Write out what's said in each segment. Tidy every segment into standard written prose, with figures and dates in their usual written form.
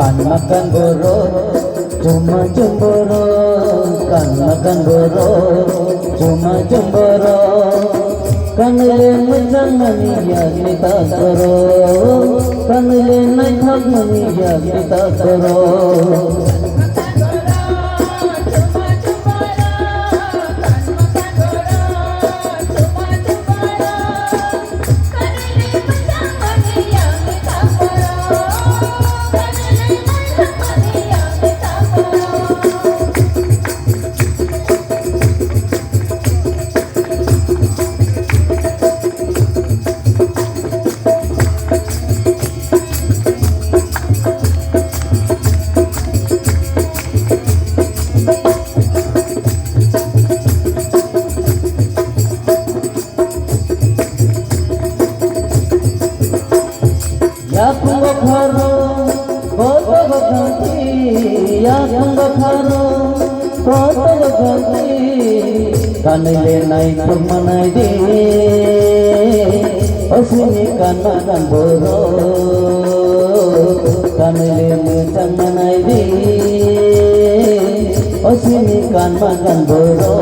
kan makan boro cuma cemburu, kan makan boro cuma cemburu, kan le menjang mania kita koro, kan le naik hak mania kita koro. Ya kungo kharo koto ganti, ya kungo kharo koto ganti, kanile nai kumanai di, osini kan makan boro, kanile mucang manai di, osini kan makan boro.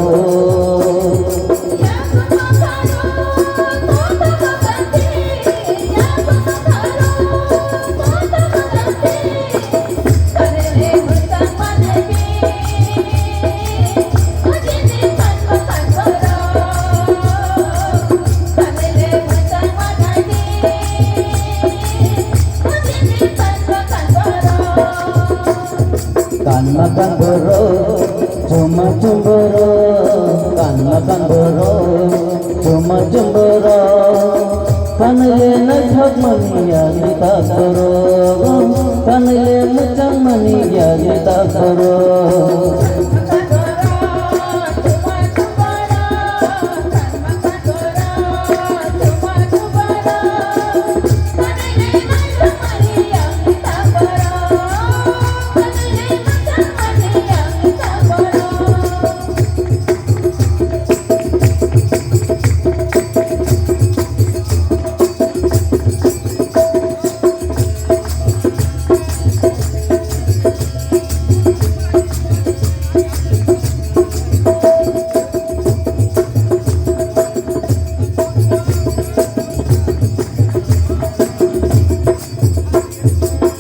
Kan makan boro cuma cemburu, kan makan boro cuma cemburu, kan le naik hak mania kita koro, kan le menjang mania kita koro.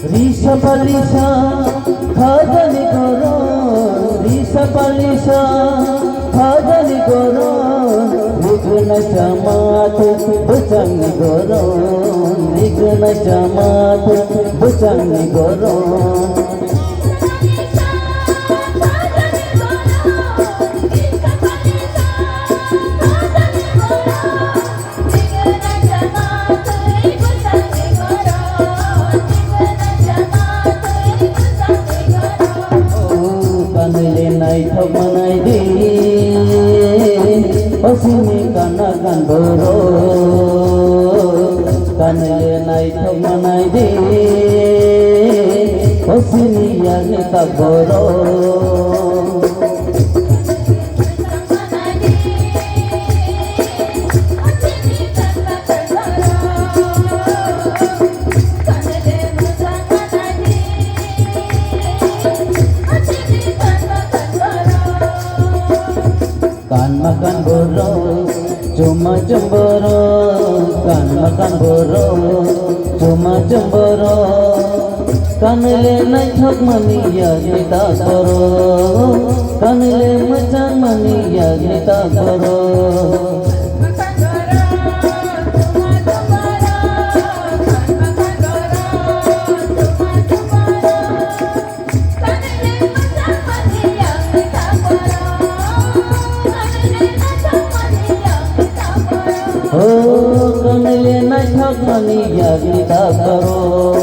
Risa palisa khajani goro, risa palisa khajani goro, nigna jamat bucangi goro, nigna jamat bucangi goro. Thok manai di, osini kana kan boro, kanile nai thok manai di, osini yani tak boro. Kan makan boro cuma cemburu, kan makan boro cuma cemburu, kan le naik hak mania kita koro, kan le menjang mania kita koro. Oh, kanile naik hak mania kita koro.